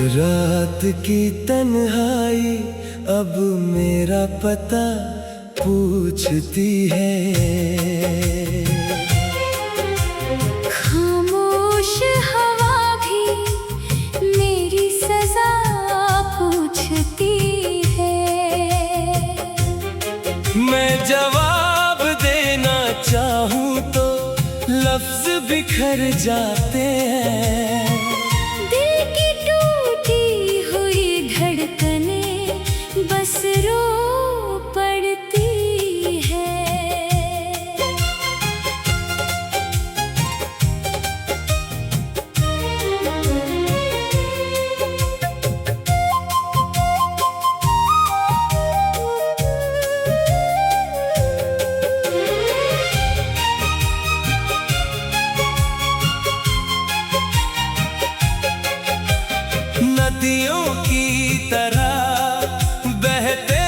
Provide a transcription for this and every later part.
रात की तन्हाई अब मेरा पता पूछती है। खामोश हवा भी मेरी सजा पूछती है। मैं जवाब देना चाहूँ तो लफ्ज बिखर जाते हैं। बस रो पड़ती है। नदियों की तरह बहते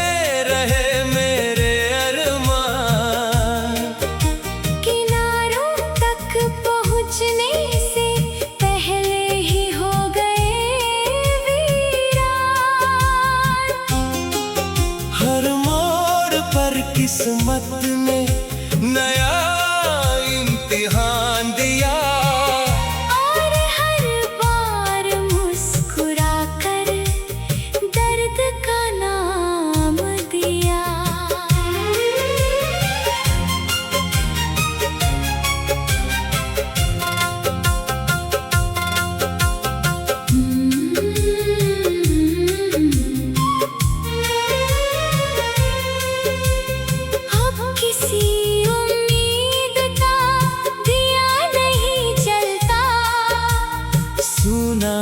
रहे मेरे अरमान, किनारों तक पहुँचने से पहले ही हो गए वीरान। हर मोड़ पर किस्मत ने नया इम्तिहान दिया।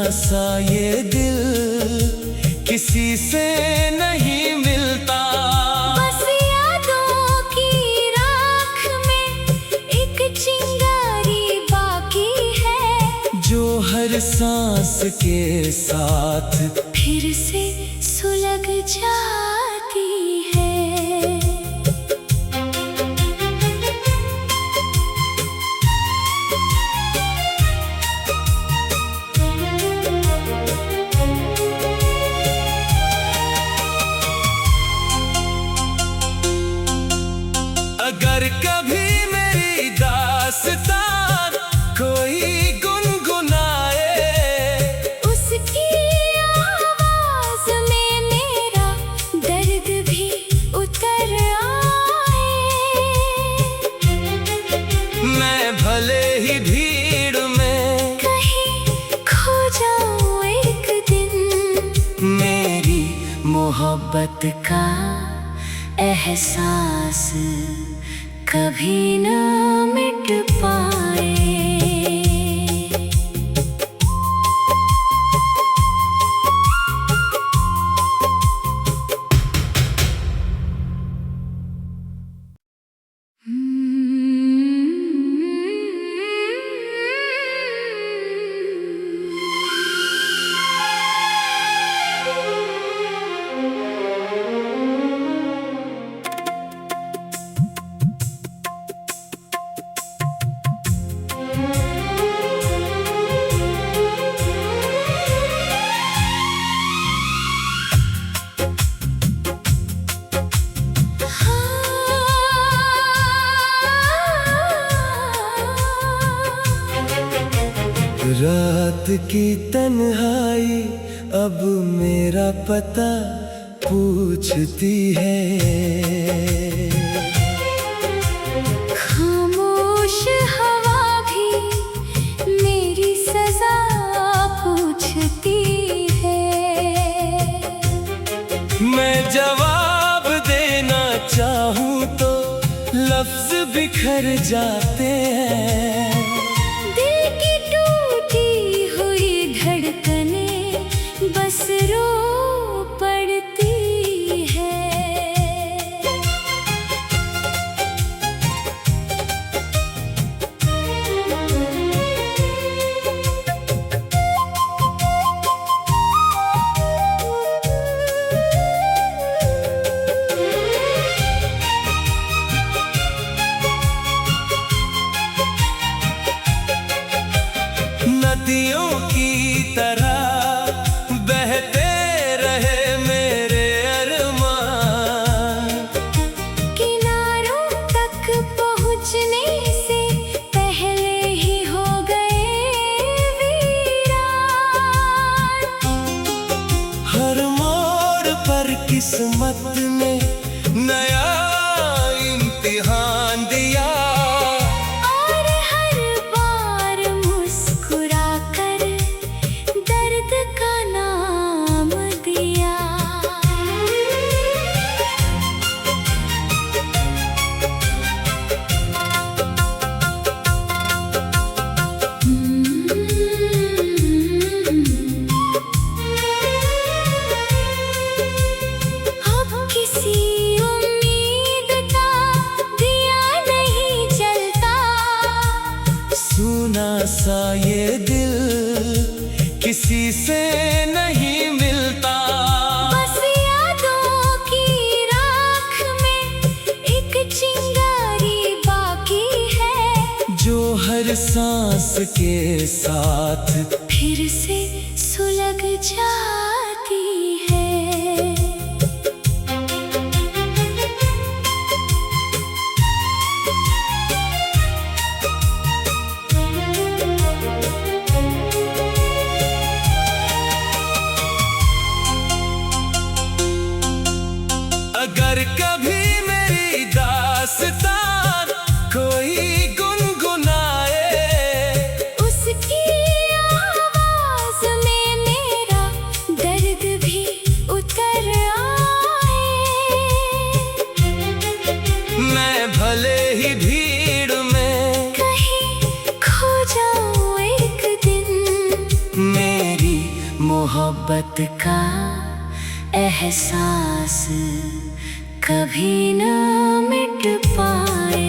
सा ये दिल किसी से नहीं मिलता। बस यादों की राख में एक चिंगारी बाकी है, जो हर सांस के साथ फिर से सुलग जाती है। अगर कभी मेरी दास्तान कोई गुनगुनाए, उसकी आवाज में मेरा दर्द भी उतर आए। मैं भले ही भीड़ में कहीं खो जाऊं एक दिन, मेरी मोहब्बत का एहसास कभी न मिट पाए। रात की तन्हाई अब मेरा पता पूछती है। खामोश हवा भी मेरी सजा पूछती है। मैं जवाब देना चाहूँ तो लफ्ज बिखर जाते हैं। बस रो पड़ती है। नदियों की तरह किस्मत ने नया इम्तिहान दिया। और हर बार मुस्कुरा कर दर्द का नाम दिया। अब किसी उम्मीद का दिया नहीं जलता। सुना सा ये दिल किसी से नहीं मिलता। बस यादों की राख में एक चिंगारी बाकी है, जो हर सांस के साथ फिर से सुलग जाती है। अगर कभी मेरी दास्तान कोई गुनगुनाए, उसकी आवाज में मेरा दर्द भी उतर आए। मैं भले ही भीड़ में कहीं खो जाऊं एक दिन, मेरी मोहब्बत का एहसास कभी न मिट पाए।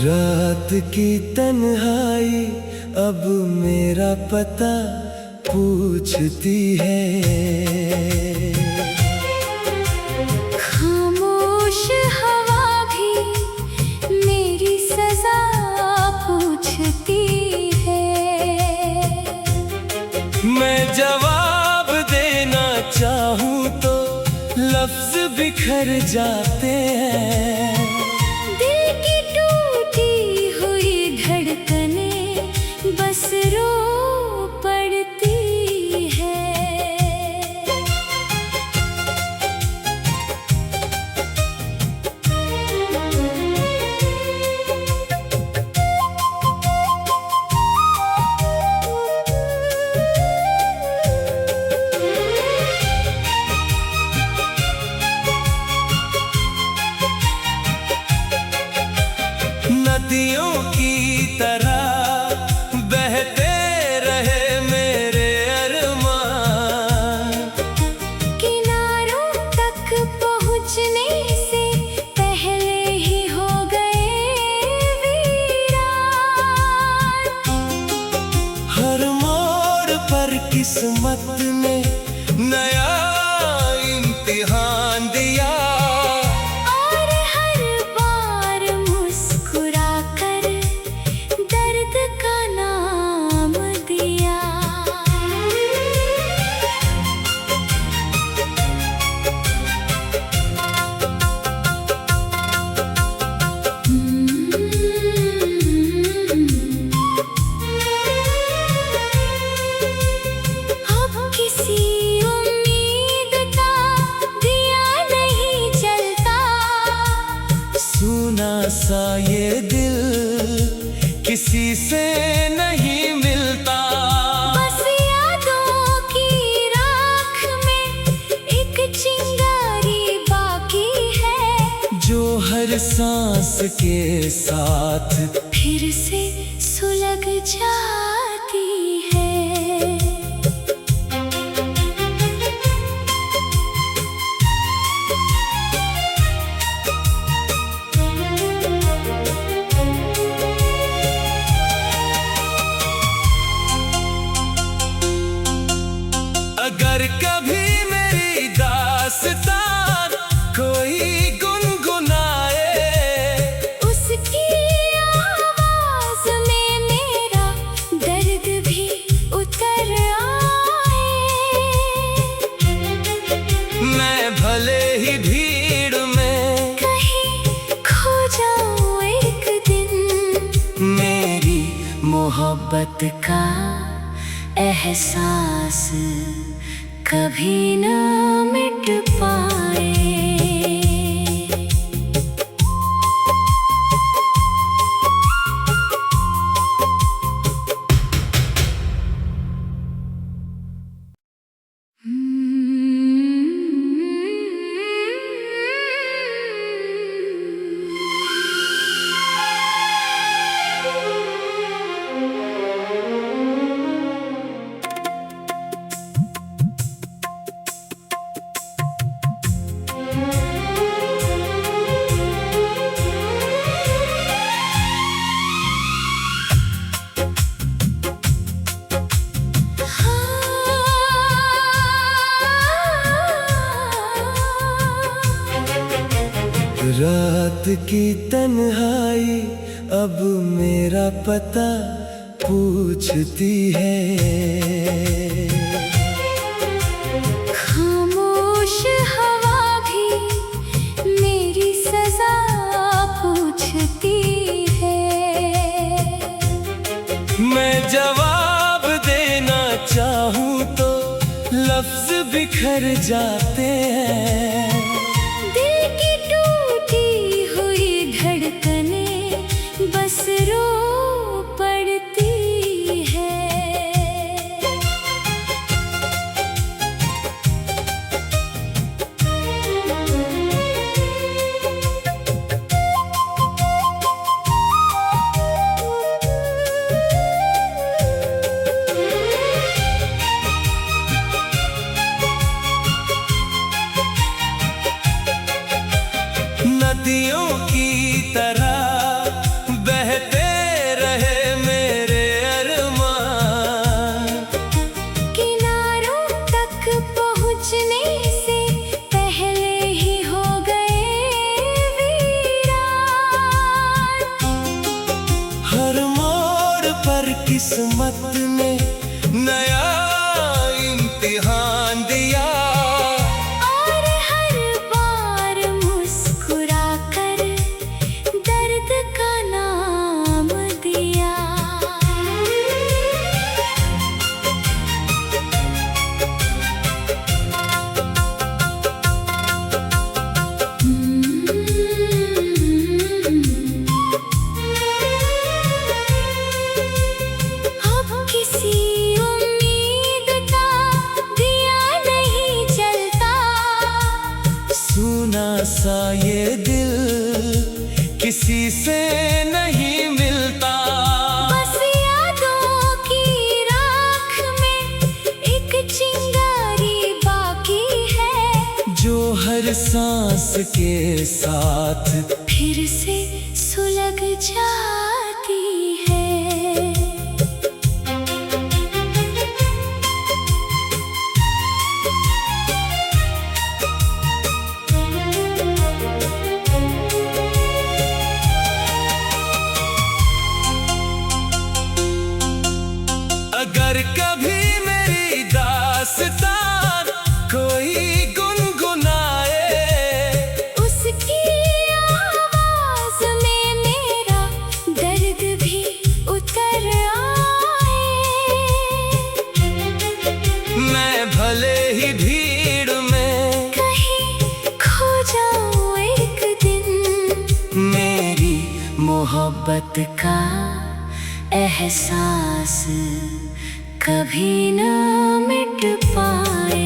रात की तन्हाई अब मेरा पता पूछती है। खामोश हवा भी मेरी सजा पूछती है। मैं जवाब देना चाहूँ तो लफ्ज बिखर जाते हैं। दिल की टूटी हुई धड़कनें बस रो पड़ती है। नदियों की तरह बहते रहे मेरे अरमान, किनारों तक पहुँचने से पहले ही हो गए वीरान। हर मोड़ पर किस्मत ने नया इम्तिहान दिया। और हर बार मुस्कुरा कर दर्द का नाम दिया। अब किसी उम्मीद का दिया नहीं जलता। सुना सा ये दिल किसी से नहीं मिलता। बस यादों की राख में एक चिंगारी बाकी है, जो हर सांस के साथ फिर से सुलग जाती है। अगर कभी मेरी दास्तां कोई गुनगुनाए, उसकी आवाज में मेरा दर्द भी उतर आए। मैं भले ही भीड़ में कहीं खो जाऊं एक दिन, मेरी मोहब्बत का एहसास कभी न मिट पाए। रात की तन्हाई अब मेरा पता पूछती है। खामोश हवा भी मेरी सजा पूछती है। मैं जवाब देना चाहूं तो लफ्ज बिखर जाते हैं। दिल की टूटी हुई धड़कनें बस रो पड़ती है। नदियों की तरह बहते रहे मेरे अरमान, किनारों तक पहुँचने से पहले ही हो गए वीरान। हर मोड़ पर किस्मत ने नया इम्तिहान दिया। और हर बार मुस्कुराकर दर्द का नाम दिया। अब किसी उम्मीद का दिया नहीं जलता। सुना सा ये दिल किसी से नहीं मिलता। बस यादों की राख में एक चिंगारी बाकी है, जो हर सांस के साथ फिर से सुलग जाती है। अगर कभी मेरी दास्तां कोई गुनगुनाए, उसकी आवाज में मेरा दर्द भी उतर आए। मैं भले ही भीड़ में कहीं खो जाऊं एक दिन, मेरी मोहब्बत का एहसास कभी न मिट पाए।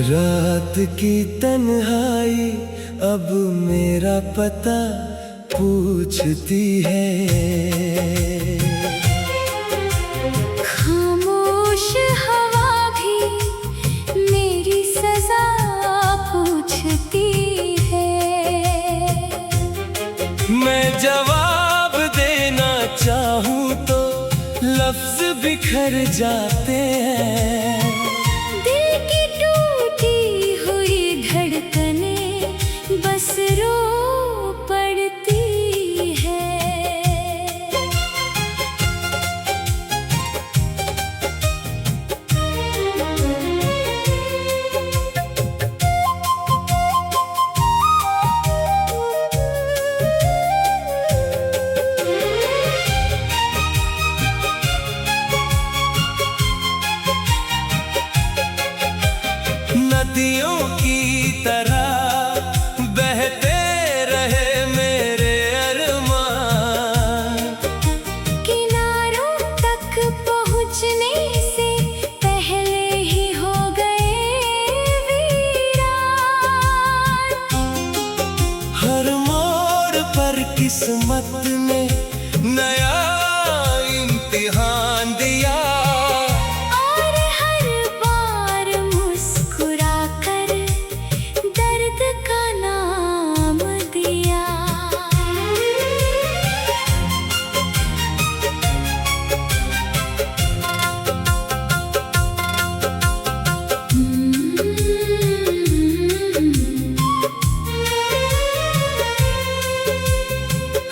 रात की तन्हाई अब मेरा पता पूछती है। खामोश हवा भी मेरी सजा पूछती है। मैं जवाब देना चाहूँ तो लफ्ज बिखर जाते हैं। दिल की टूटी हुई धड़कनें बस रो पड़ती है। नदियों की तरह बहते रहे मेरे अरमान। किनारों तक पहुँचने से पहले ही हो गए वीरान। हर मोड़ पर किस्मत ने नया इम्तिहान दिया। और हर बार मुस्कुराकर दर्द का नाम दिया।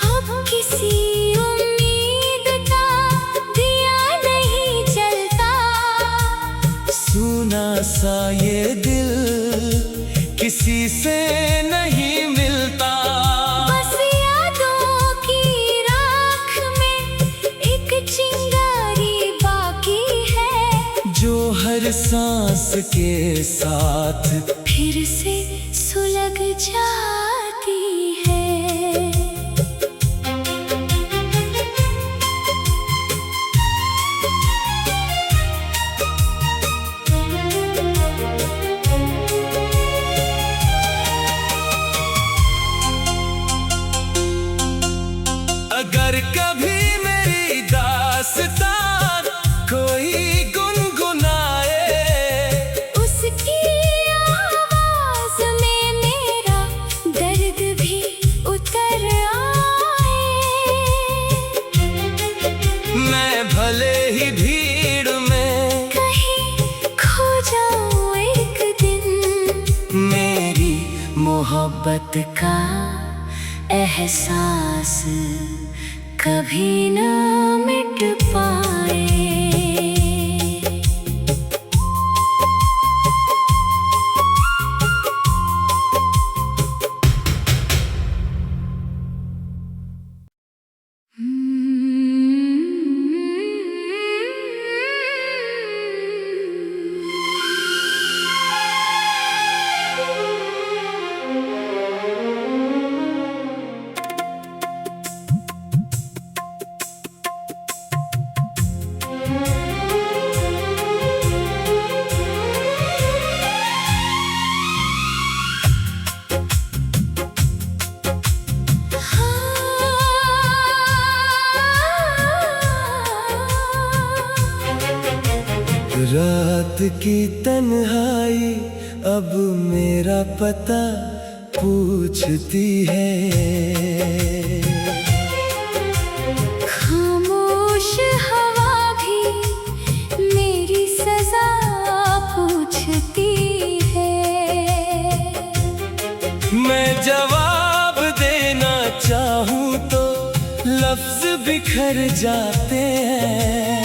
अब किसी उम्मीद का दिया नहीं जलता। सुना सा ये दिल किसी से नहीं मिलता। बस यादों की राख में एक चिंगारी बाकी है, जो हर सांस के साथ फिर से सुलग जाती है। अगर कभी मेरी दास्तान कोई गुनगुनाए, उसकी आवाज में मेरा दर्द भी उतर आए। मैं भले ही भीड़ में कहीं खो जाऊं एक दिन, मेरी मोहब्बत का एहसास कभी न मिट पाए। रात की तन्हाई अब मेरा पता पूछती है। खामोश हवा भी मेरी सजा पूछती है। मैं जवाब देना चाहूँ तो लफ्ज बिखर जाते हैं।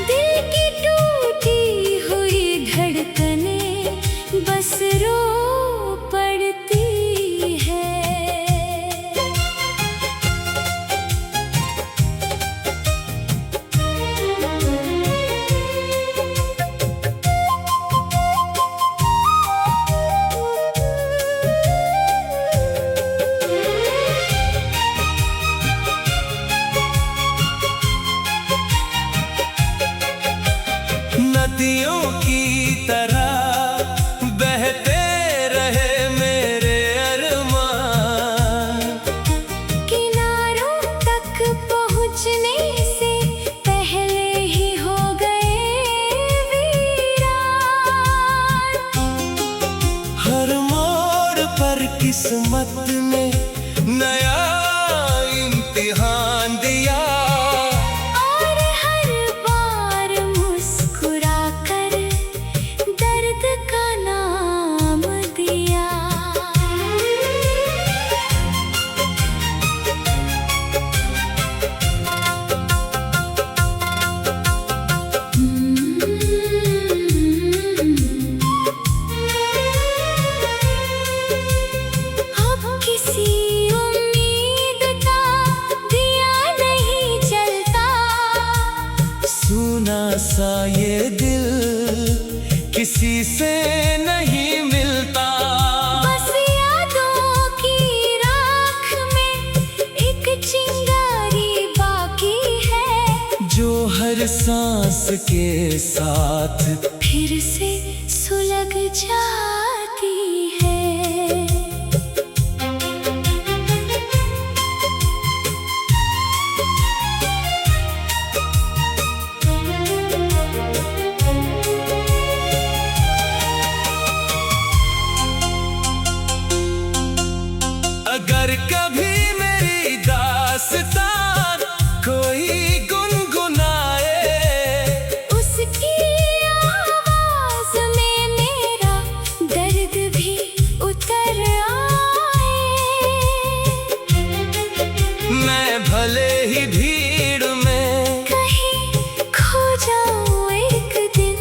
दिल की टूटी हुई धड़कनें बस रो पड़ती है। किस्मत ने नया इम्तिहान दिया। और हर बार मुस्कुरा कर दर्द का नाम दिया। सा ये दिल किसी से नहीं मिलता। बस यादों की राख में एक चिंगारी बाकी है, जो हर सांस के साथ फिर से सुलग जाती है। अगर कभी मेरी दास्तान कोई गुनगुनाए, उसकी आवाज में मेरा दर्द भी उतर आए। मैं भले ही भीड़ में कहीं खो जाऊं एक दिन,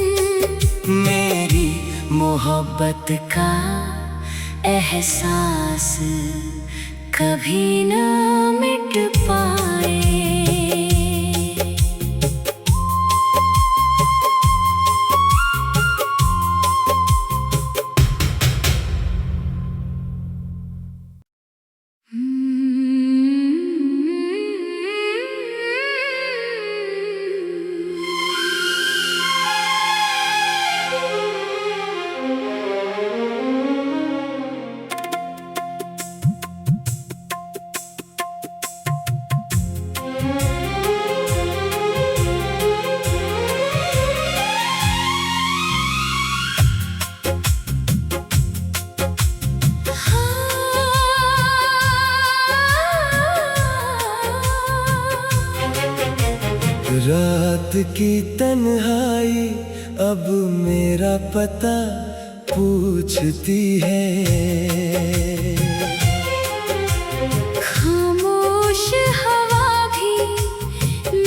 मेरी मोहब्बत का एहसास कभी न मिट पाए। रात की तन्हाई अब मेरा पता पूछती है। खामोश हवा भी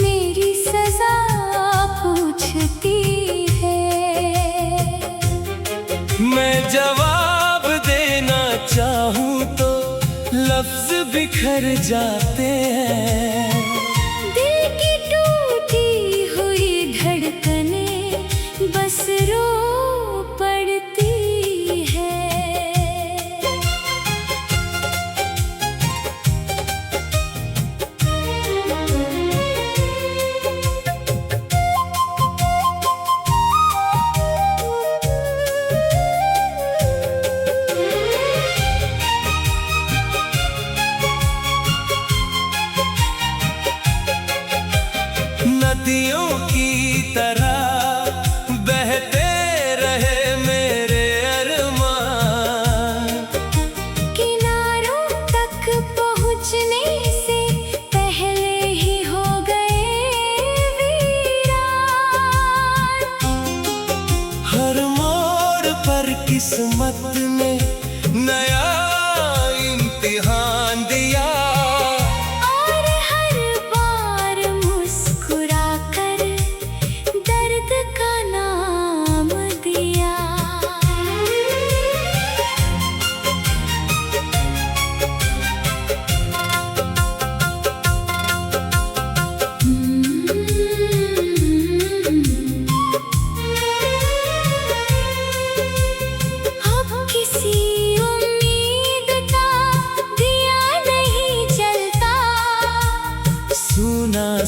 मेरी सजा पूछती है। मैं जवाब देना चाहूँ तो लफ्ज बिखर जाते हैं। बस रो पड़ती है। नदियों की तरह बहते रहे मेरे अरमान, किनारों तक पहुँचने से पहले ही हो गए वीरान। हर मोड़ पर किस्मत ने नया इम्तिहान दिया।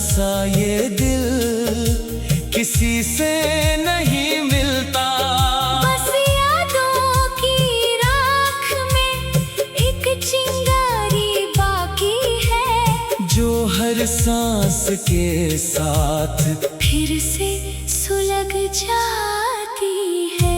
सा ये दिल किसी से नहीं मिलता। बस यादों की राख में एक चिंगारी बाकी है, जो हर सांस के साथ फिर से सुलग जाती है।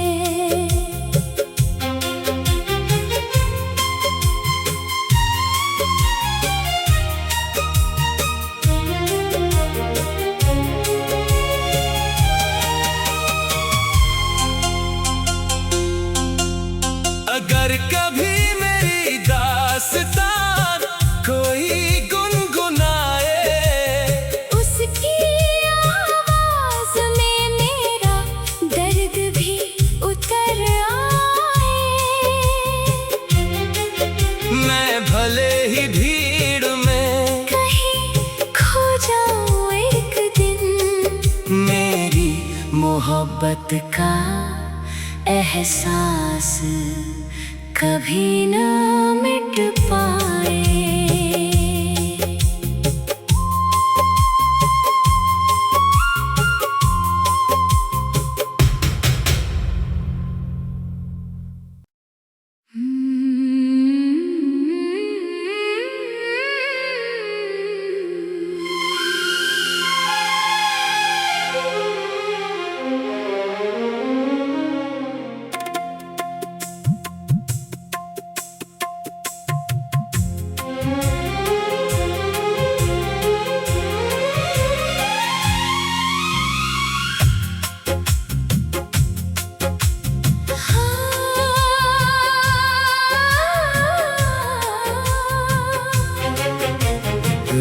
मोहब्बत का एहसास कभी न मिट पाए।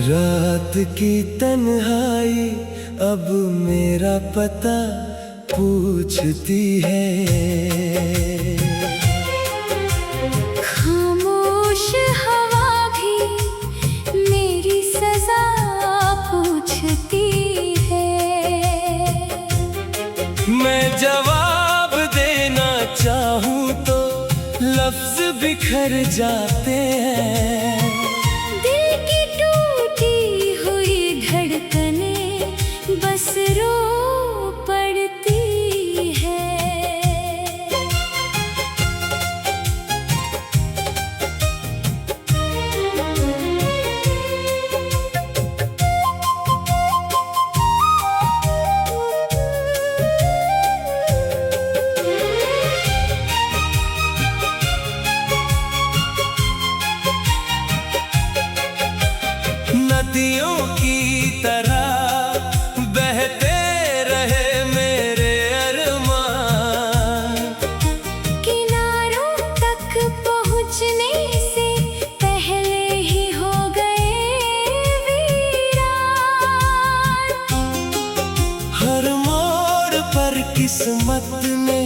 रात की तन्हाई अब मेरा पता पूछती है। खामोश हवा भी मेरी सजा पूछती है। मैं जवाब देना चाहूँ तो लफ्ज बिखर जाते हैं। बस रो पड़ती है। नदियों की तरह बहते रहे मेरे अरमान। किनारों तक पहुँचने से पहले ही हो गए वीरान। हर मोड़ पर किस्मत ने